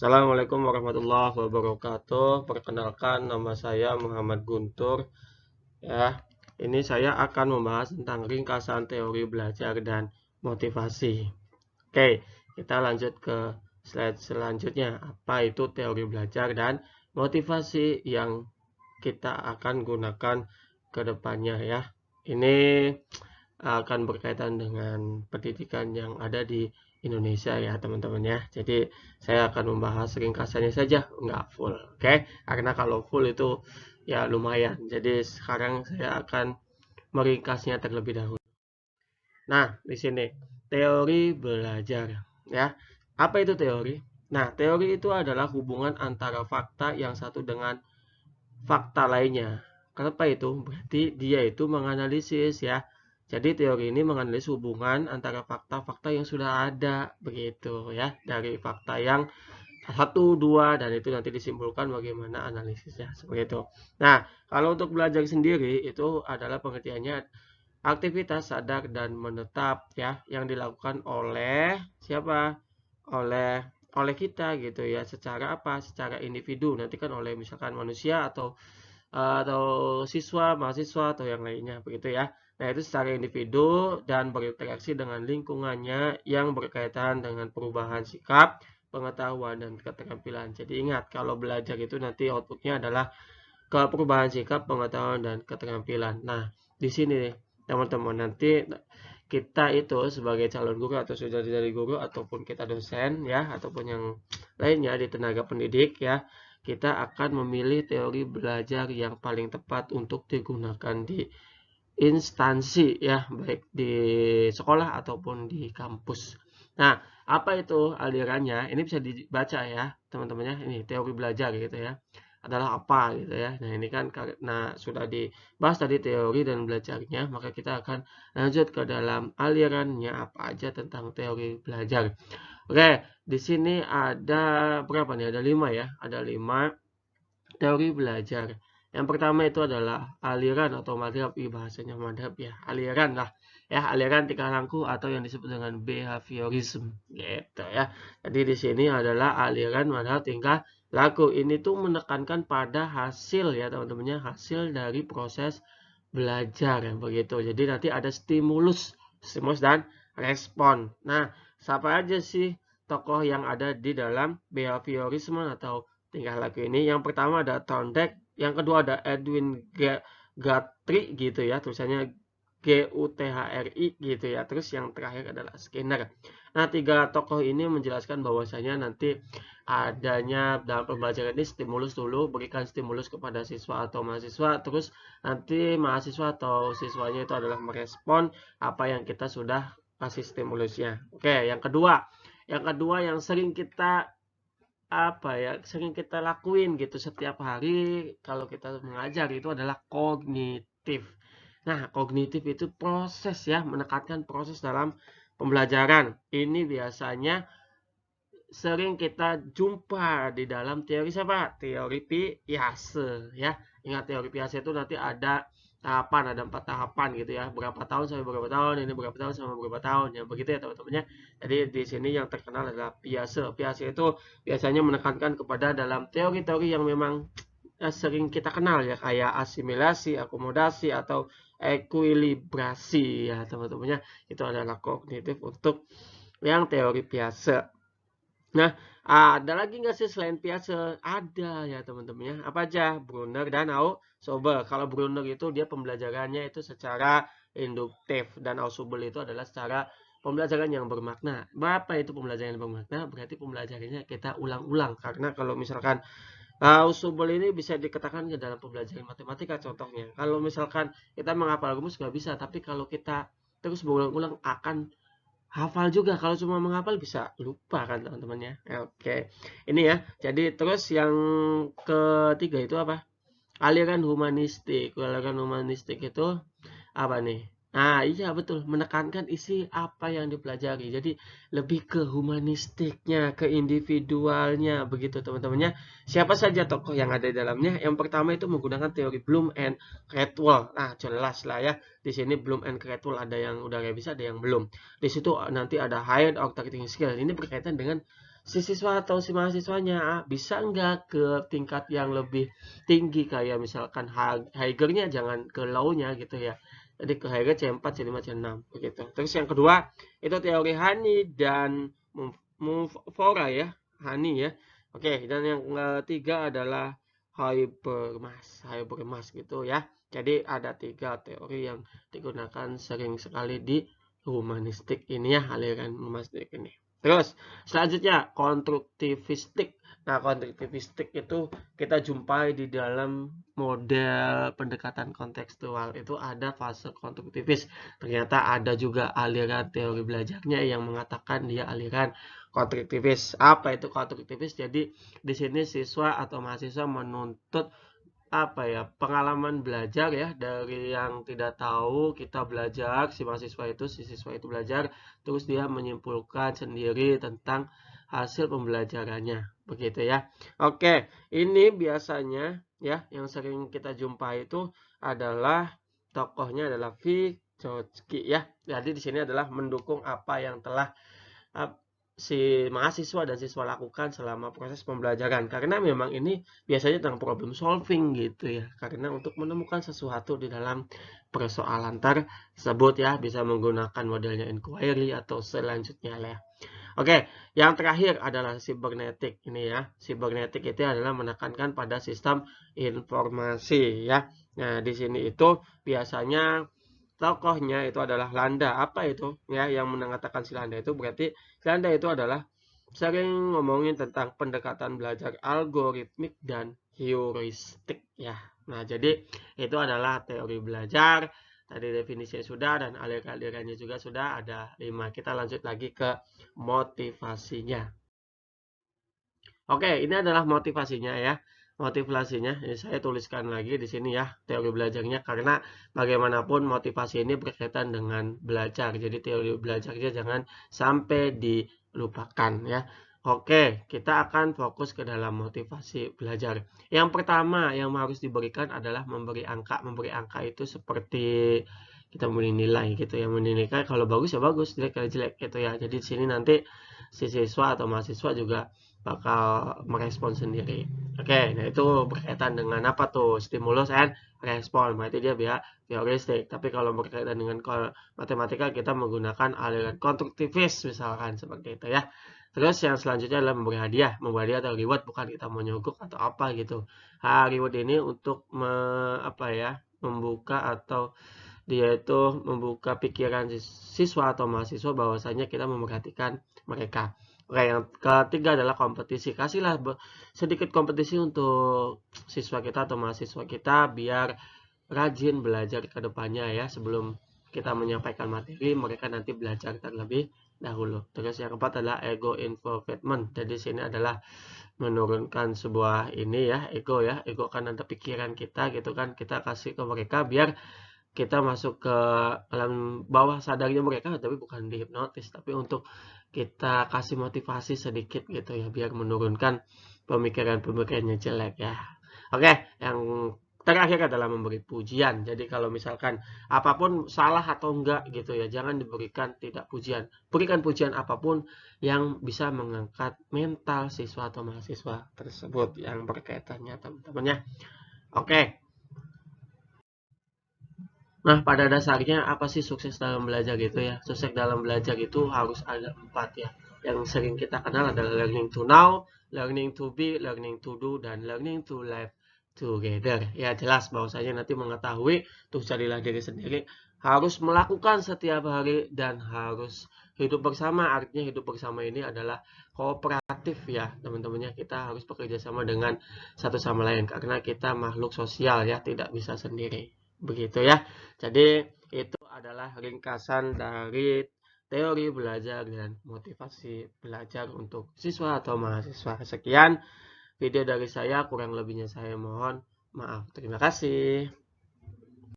Assalamualaikum warahmatullahi wabarakatuh. Perkenalkan, nama saya Muhammad Guntur. Ya, ini saya akan membahas tentang ringkasan teori belajar dan motivasi. Oke, kita lanjut ke slide selanjutnya. Apa itu teori belajar dan motivasi yang kita akan gunakan ke depannya ya. Ini akan berkaitan dengan pendidikan yang ada di Indonesia ya teman-teman ya. Jadi saya akan membahas ringkasannya saja, nggak full. Oke, karena kalau full itu ya lumayan. Jadi sekarang saya akan meringkasnya terlebih dahulu. Nah, di sini teori belajar ya. Apa itu teori? Nah, teori itu adalah hubungan antara fakta yang satu dengan fakta lainnya. Kenapa itu? Berarti dia itu menganalisis ya. Jadi teori ini menganalisis hubungan antara fakta-fakta yang sudah ada begitu ya. Dari fakta yang satu, dua, dan itu nanti disimpulkan bagaimana analisisnya seperti itu. Nah, kalau untuk belajar sendiri itu adalah pengertiannya aktivitas sadar dan menetap ya yang dilakukan oleh siapa? Oleh kita gitu ya. Secara apa? Secara individu. Nanti kan oleh misalkan manusia atau siswa, mahasiswa atau yang lainnya begitu ya. Nah, itu secara individu dan berinteraksi dengan lingkungannya yang berkaitan dengan perubahan sikap, pengetahuan dan keterampilan. Jadi ingat kalau belajar itu nanti outputnya adalah ke perubahan sikap, pengetahuan dan keterampilan. Nah, di sini teman-teman nanti kita itu sebagai calon guru atau sudah jadi guru ataupun kita dosen ya ataupun yang lainnya di tenaga pendidik ya, kita akan memilih teori belajar yang paling tepat untuk digunakan di instansi ya, baik di sekolah ataupun di kampus. Nah, apa itu alirannya? Ini bisa dibaca ya, teman-teman ya. Ini teori belajar gitu ya. Adalah apa gitu ya. Nah, ini kan karena sudah dibahas tadi teori dan belajarnya, maka kita akan lanjut ke dalam alirannya apa aja tentang teori belajar. Oke, di sini ada berapa nih? Ada 5 ya. Ada 5 teori belajar. Yang pertama itu adalah aliran atau madhab, bahasanya madhab ya, aliran lah. Ya, aliran tingkah laku atau yang disebut dengan behaviorism gitu ya. Jadi di sini adalah aliran madhab tingkah laku. Ini tuh menekankan pada hasil ya teman-temannya, hasil dari proses belajar ya begitu. Jadi nanti ada stimulus dan respon. Nah, siapa aja sih tokoh yang ada di dalam behaviorisme atau tingkah laku ini? Yang pertama ada Thorndike, yang kedua ada Edwin Guthrie gitu ya, tulisannya Guthri gitu ya. Terus yang terakhir adalah Skinner. Nah, tiga tokoh ini menjelaskan bahwasanya nanti adanya dalam pembelajaran ini stimulus dulu, berikan stimulus kepada siswa atau mahasiswa, terus nanti mahasiswa atau siswanya itu adalah merespon apa yang kita sudah kasih stimulusnya. Oke, yang kedua yang sering kita sering kita lakuin gitu setiap hari kalau kita mengajar itu adalah kognitif. Nah, kognitif itu proses ya, menekankan proses dalam pembelajaran. Ini biasanya sering kita jumpa di dalam teori siapa? Teori Piaget ya. Ingat teori Piaget itu nanti ada tahapan, ada 4 tahapan gitu ya. Berapa tahun sampai berapa tahun, ini berapa tahun sampai berapa tahun ya. Begitu ya teman-temannya. Jadi di sini yang terkenal adalah Piaget. Piaget itu biasanya menekankan kepada dalam teori-teori yang memang sering kita kenal ya, kayak asimilasi, akomodasi atau ekuilibrasi ya teman-temannya. Itu adalah kognitif untuk yang teori Piaget. Nah, ada lagi nggak sih selain Piaget? Ada ya teman-teman ya. Apa aja? Brunner dan Ausubel. Kalau Brunner itu dia pembelajarannya itu secara induktif dan Ausubel itu adalah secara pembelajaran yang bermakna. Apa itu pembelajaran yang bermakna? Berarti pembelajarannya kita ulang-ulang. Karena kalau misalkan Ausubel ini bisa dikatakan ke dalam pembelajaran matematika contohnya. Kalau misalkan kita menghafal rumus nggak bisa, tapi kalau kita terus berulang-ulang akan hafal juga. Kalau cuma menghafal bisa lupa kan teman-teman ya. Oke. Ini ya. Jadi terus yang ketiga itu apa? Aliran humanistik. Aliran humanistik itu apa nih? Nah, iya betul, menekankan isi apa yang dipelajari. Jadi lebih ke humanistiknya, ke individualnya, begitu teman-temannya. Siapa saja tokoh yang ada di dalamnya? Yang pertama itu menggunakan teori Bloom and Caldwell. Nah, jelas lah ya. Di sini Bloom and Caldwell ada yang udah bisa, ada yang belum. Di situ nanti ada higher order thinking skill. Ini berkaitan dengan si siswa atau si mahasiswanya bisa nggak ke tingkat yang lebih tinggi, kayak misalkan higher-nya jangan ke low-nya gitu ya. Jadi ke higher C4, C5, C6 begitu. Terus yang kedua itu teori Hani dan Mufora ya, Hani ya. Oke, dan yang ketiga adalah Habermas gitu ya. Jadi ada 3 teori yang digunakan sering sekali di humanistik ini ya, aliran humanistik ini. Terus selanjutnya konstruktivistik. Nah, konstruktivistik itu kita jumpai di dalam model pendekatan kontekstual. Itu ada fase konstruktivis. Ternyata ada juga aliran teori belajarnya yang mengatakan dia aliran konstruktivis. Apa itu konstruktivis? Jadi di sini siswa atau mahasiswa menuntut pengalaman belajar ya, dari yang tidak tahu kita belajar, si siswa itu belajar, terus dia menyimpulkan sendiri tentang hasil pembelajarannya begitu ya. Oke, ini biasanya ya yang sering kita jumpai itu adalah tokohnya adalah Vygotsky ya. Jadi di sini adalah mendukung apa yang telah si mahasiswa dan siswa lakukan selama proses pembelajaran, karena memang ini biasanya tentang problem solving gitu ya, karena untuk menemukan sesuatu di dalam persoalan tersebut ya, bisa menggunakan modelnya inquiry atau selanjutnya lah ya. Oke, yang terakhir adalah cybernetik ini ya. Cybernetik itu adalah menekankan pada sistem informasi ya. Nah, di sini itu biasanya tokohnya itu adalah Landa. Apa itu ya yang mengatakan si Landa itu? Berarti Landa itu adalah sering ngomongin tentang pendekatan belajar algoritmik dan heuristik ya. Nah, jadi itu adalah teori belajar. Tadi definisinya sudah dan aliran-alirannya juga sudah ada 5. Kita lanjut lagi ke motivasinya. Oke, ini adalah motivasinya ya. Motivasinya ini saya tuliskan lagi di sini ya, teori belajarnya, karena bagaimanapun motivasi ini berkaitan dengan belajar. Jadi teori belajarnya jangan sampai dilupakan ya. Oke, kita akan fokus ke dalam motivasi belajar. Yang pertama yang harus diberikan adalah memberi angka. Memberi angka itu seperti kita memberi nilai gitu ya. Menilai kalau bagus ya bagus, jelek ya jelek gitu ya. Jadi di sini nanti si siswa atau mahasiswa juga bakal merespon sendiri. Oke, nah itu berkaitan dengan apa tuh? Stimulus and respon. Berarti dia heuristik. Tapi kalau berkaitan dengan matematika, kita menggunakan aliran konstruktivis misalkan seperti itu ya. Terus yang selanjutnya adalah memberi hadiah. Memberi hadiah atau reward, bukan kita mau nyogok atau apa gitu. Reward ini untuk membuka atau dia itu membuka pikiran siswa atau mahasiswa bahwasanya kita memperhatikan mereka. Oke, yang ketiga adalah kompetisi. Kasihlah sedikit kompetisi untuk siswa kita atau mahasiswa kita biar rajin belajar ke depannya ya. Sebelum kita menyampaikan materi, mereka nanti belajar terlebih dahulu. Terus yang keempat adalah ego involvement. Jadi sini adalah menurunkan sebuah ini ya, ego ya. Ego kan ada pikiran kita gitu kan, kita kasih ke mereka biar kita masuk ke alam bawah sadarnya mereka, tapi bukan dihipnotis, tapi untuk kita kasih motivasi sedikit gitu ya, biar menurunkan pemikiran-pemikirannya jelek ya. Oke, yang terakhir adalah memberi pujian. Jadi kalau misalkan apapun salah atau enggak gitu ya, jangan diberikan tidak pujian. Berikan pujian apapun yang bisa mengangkat mental siswa atau mahasiswa tersebut yang berkaitannya teman-temannya. Oke. Nah, pada dasarnya apa sih sukses dalam belajar gitu ya? Sukses dalam belajar itu harus ada 4 ya. Yang sering kita kenal adalah learning to know, learning to be, learning to do, dan learning to live together. Ya jelas bahwasanya nanti mengetahui tuh jadilah diri sendiri, harus melakukan setiap hari dan harus hidup bersama. Artinya hidup bersama ini adalah kooperatif ya teman-temannya. Kita harus bekerja sama dengan satu sama lain karena kita makhluk sosial ya, tidak bisa sendiri. Begitu ya. Jadi itu adalah ringkasan dari teori belajar dan motivasi belajar untuk siswa atau mahasiswa. Sekian video dari saya, kurang lebihnya saya mohon maaf. Terima kasih.